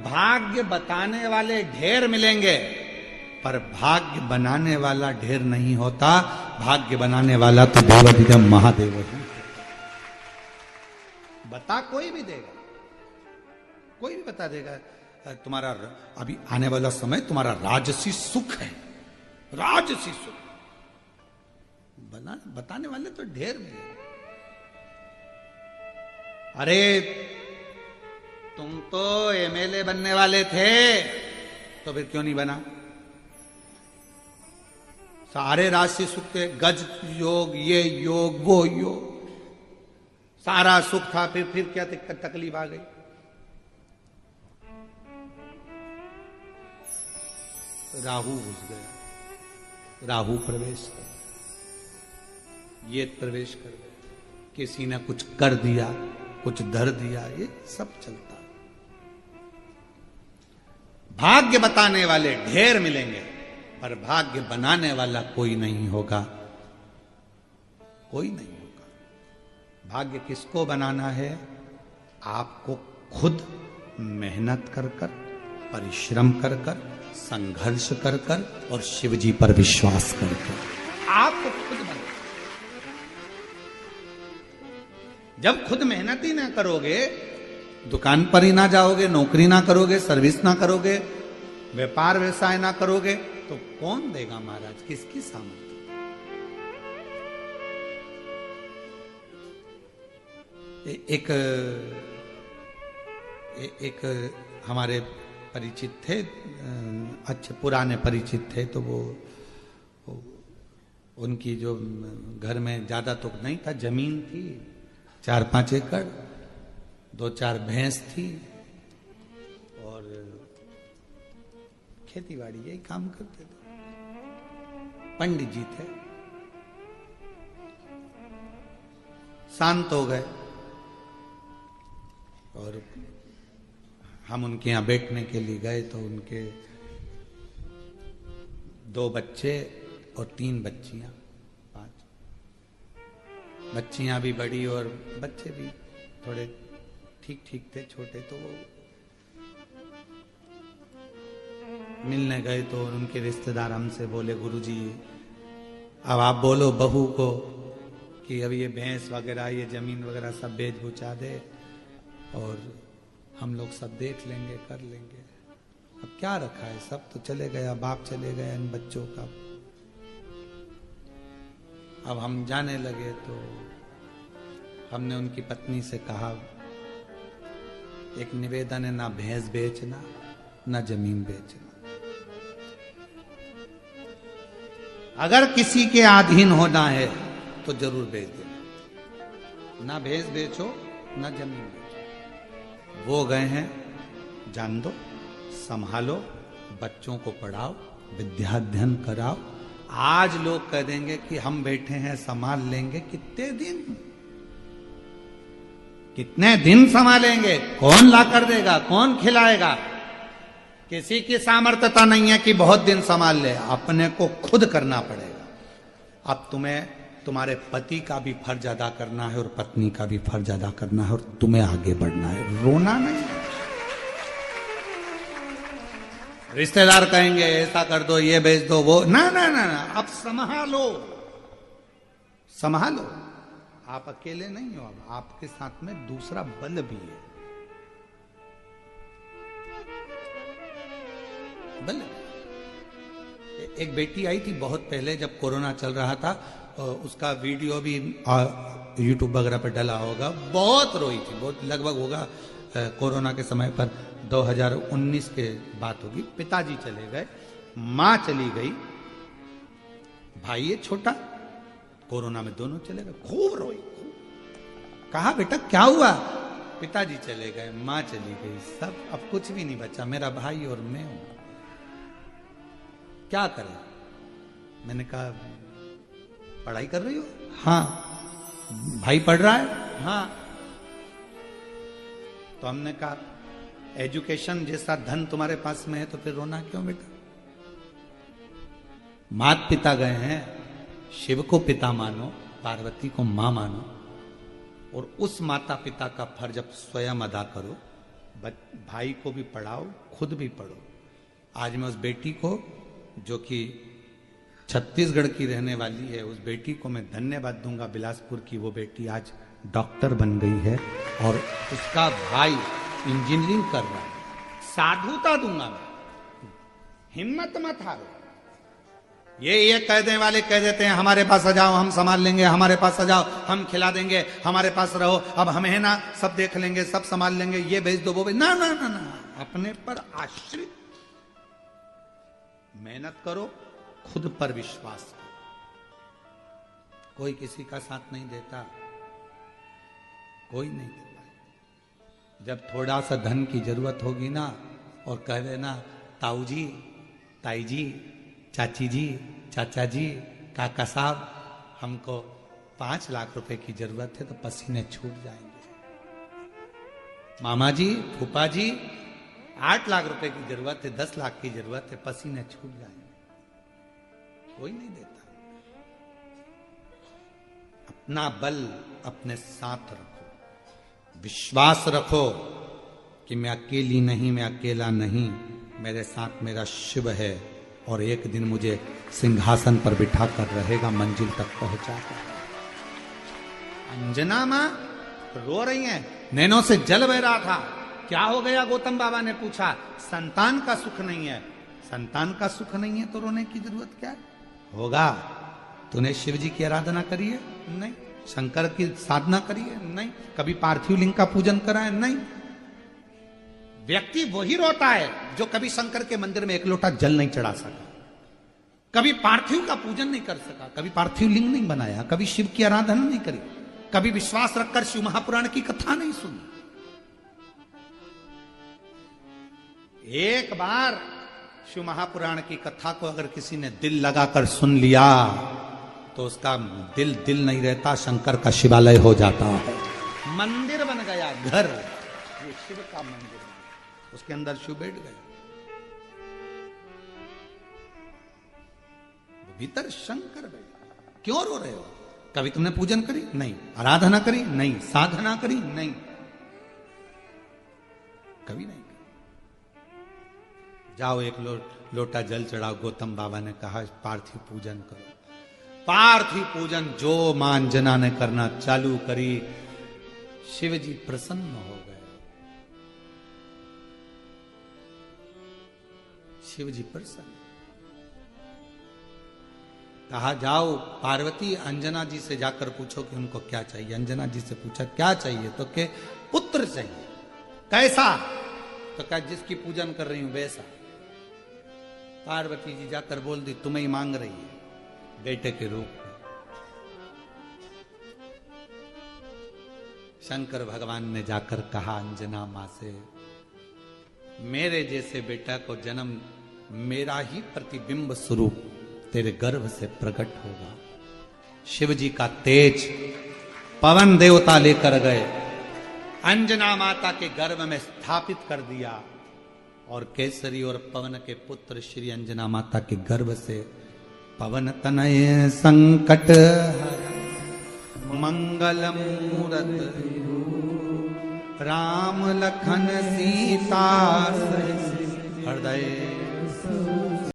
भाग्य बताने वाले ढेर मिलेंगे, पर भाग्य बनाने वाला ढेर नहीं होता। भाग्य बनाने वाला तो देवाधिदेव महादेव है। बता कोई भी देगा, कोई भी बता देगा। तुम्हारा अभी आने वाला समय तुम्हारा राजसी सुख है, राजसी सुख बताने वाले तो ढेर मिलेंगे। अरे तुम तो एमएलए बनने वाले थे, तो फिर क्यों नहीं बना? सारे राशि सुख थे, गज योग, ये योग, वो योग, सारा सुख था। फिर क्या तकलीफ आ गई? राहु घुस गया, राहु प्रवेश कर, ये प्रवेश कर गया, किसी ने कुछ कर दिया, कुछ धर दिया, ये सब चलता। भाग्य बताने वाले ढेर मिलेंगे, पर भाग्य बनाने वाला कोई नहीं होगा, कोई नहीं होगा। भाग्य किसको बनाना है? आपको खुद मेहनत कर कर, परिश्रम कर कर, संघर्ष कर कर और शिव जी पर विश्वास कर कर आपको खुद बनाना। जब खुद मेहनत ही ना करोगे, दुकान पर ही ना जाओगे, नौकरी ना करोगे, सर्विस ना करोगे, व्यापार व्यवसाय ना करोगे, तो कौन देगा महाराज? किसकी सामर्थ्य? एक हमारे परिचित थे, अच्छे पुराने परिचित थे, तो वो उनकी जो घर में ज्यादा तो नहीं था, जमीन थी 4-5 एकड़, 2-4 भैंस थी और खेती बाड़ी यही काम करते थे। पंडित जी थे, शांत हो गए और हम उनके यहां बैठने के लिए गए, तो उनके 2 बच्चे और 3 बच्चियां, 5 बच्चियां भी बड़ी और बच्चे भी थोड़े ठीक ठीक थे, छोटे। तो वो मिलने गए, तो उनके रिश्तेदार हमसे बोले, गुरुजी अब आप बोलो बहू को कि अब ये भैंस वगैरह, ये जमीन वगैरह सब बेच बुचा दे और हम लोग सब देख लेंगे, कर लेंगे। अब क्या रखा है, सब तो चले गया, बाप चले गए इन बच्चों का। अब हम जाने लगे, तो हमने उनकी पत्नी से कहा, एक निवेदन है, ना भैंस बेचना, ना जमीन बेचना। अगर किसी के अधीन होना है तो जरूर बेच देना, ना भैंस बेचो, ना जमीन बेचो। वो गए हैं, जान दो, संभालो, बच्चों को पढ़ाओ, विद्या अध्ययन कराओ। आज लोग कह देंगे कि हम बैठे हैं, संभाल लेंगे। कितने दिन संभालेंगे? कौन ला कर देगा? कौन खिलाएगा? किसी की सामर्थ्यता नहीं है कि बहुत दिन संभाल ले, अपने को खुद करना पड़ेगा। अब तुम्हें तुम्हारे पति का भी फर्ज अदा करना है और पत्नी का भी फर्ज अदा करना है, और तुम्हें आगे बढ़ना है, रोना नहीं। रिश्तेदार कहेंगे ऐसा कर दो, ये बेच दो, वो ना ना ना ना, अब संभालो, संभालो। आप अकेले नहीं हो, अब आपके साथ में दूसरा बल भी है, बल। एक बेटी आई थी बहुत पहले, जब कोरोना चल रहा था, उसका वीडियो भी यूट्यूब वगैरह पर डला होगा। बहुत रोई थी, बहुत, लगभग होगा कोरोना के समय पर 2019 के बात होगी। पिताजी चले गए, मां चली गई, भाई ये छोटा, कोरोना में दोनों चले गए। खूब रोई, खूब। कहा बेटा क्या हुआ? पिताजी चले गए, मां चली गई, सब, अब कुछ भी नहीं बचा, मेरा भाई और मैं हूं, क्या करें? मैंने कहा पढ़ाई कर रही हो? हाँ। भाई पढ़ रहा है? हाँ। तो हमने कहा एजुकेशन जैसा धन तुम्हारे पास में है, तो फिर रोना क्यों बेटा? माता पिता गए हैं, शिव को पिता मानो, पार्वती को मां मानो, और उस माता पिता का फर्ज अब स्वयं अदा करो। भाई को भी पढ़ाओ, खुद भी पढ़ो। आज मैं उस बेटी को, जो कि छत्तीसगढ़ की रहने वाली है, उस बेटी को मैं धन्यवाद दूंगा, बिलासपुर की वो बेटी आज डॉक्टर बन गई है और उसका भाई इंजीनियरिंग कर रहा है। साधुता दूंगा मैं, हिम्मत मत हारो। ये कहने वाले कह देते हैं हमारे पास आ जाओ हम संभाल लेंगे, हमारे पास आ जाओ हम खिला देंगे, हमारे पास रहो, अब हम है ना, सब देख लेंगे, सब संभाल लेंगे, ये भेज दो वो भेज, ना ना ना ना, अपने पर आश्रित। मेहनत करो, खुद पर विश्वास करो। कोई किसी का साथ नहीं देता, कोई नहीं देता। जब थोड़ा सा धन की जरूरत होगी ना, और कह देना ताऊ जी, ताई जी, चाची जी, चाचा जी, काका साहब, हमको 5 लाख रुपए की जरूरत है, तो पसीने छूट जाएंगे। मामा जी, फूफा जी, 8 लाख रुपए की जरूरत है, 10 लाख की जरूरत है, पसीने छूट जाएंगे। कोई नहीं देता। अपना बल अपने साथ रखो, विश्वास रखो कि मैं अकेली नहीं, मैं अकेला नहीं, मेरे साथ मेरा शिव है, और एक दिन मुझे सिंहासन पर बिठा कर रहेगा, मंजिल तक पहुंचाकर। अंजना मां रो रही हैं, नैनों से जल बह रहा था। क्या हो गया? गौतम बाबा ने पूछा। संतान का सुख नहीं है। संतान का सुख नहीं है तो रोने की जरूरत क्या है? होगा। तूने शिव जी की आराधना करी है? नहीं। शंकर की साधना करी है? नहीं। कभी पार्थिव लिंग का पूजन करा है? नहीं। व्यक्ति वही रोता है जो कभी शंकर के मंदिर में एक लोटा जल नहीं चढ़ा सका, कभी पार्थिव का पूजन नहीं कर सका, कभी पार्थिव लिंग नहीं बनाया, कभी शिव की आराधना नहीं करी, कभी विश्वास रखकर शिव महापुराण की कथा नहीं सुनी। एक बार शिव महापुराण की कथा को अगर किसी ने दिल लगाकर सुन लिया तो उसका दिल नहीं रहता, शंकर का शिवालय हो जाता है, मंदिर बन गया, घर, ये शिव का मंदिर, उसके अंदर शिव बैठ गए, भीतर शंकर बैठा। क्यों रो रहे हो? कभी तुमने पूजन करी? नहीं। आराधना करी? नहीं। साधना करी? नहीं, कभी नहीं। जाओ एक लोटा जल चढ़ाओ। गौतम बाबा ने कहा पार्थिव पूजन करो। पार्थिव पूजन जो मां अंजना ने करना चालू करी, शिव जी प्रसन्न हो गए। शिव जी प्रसन्न। कहा जाओ पार्वती अंजना जी से जाकर पूछो कि उनको क्या चाहिए। अंजना जी से पूछा क्या चाहिए? तो के पुत्र चाहिए। कैसा? तो क्या जिसकी पूजन कर रही हूं वैसा। पार्वती जी जाकर बोल दी तुम्हें ही मांग रही है बेटे के रूप में। शंकर भगवान ने जाकर कहा अंजना मां से मेरे जैसे बेटा को जन्म मेरा ही प्रतिबिंब स्वरूप तेरे गर्भ से प्रकट होगा। शिव जी का तेज पवन देवता लेकर गए, अंजना माता के गर्भ में स्थापित कर दिया, और केसरी और पवन के पुत्र श्री अंजना माता के गर्भ से पवन तनय संकट मंगल मूरत राम लखन सीता हृदय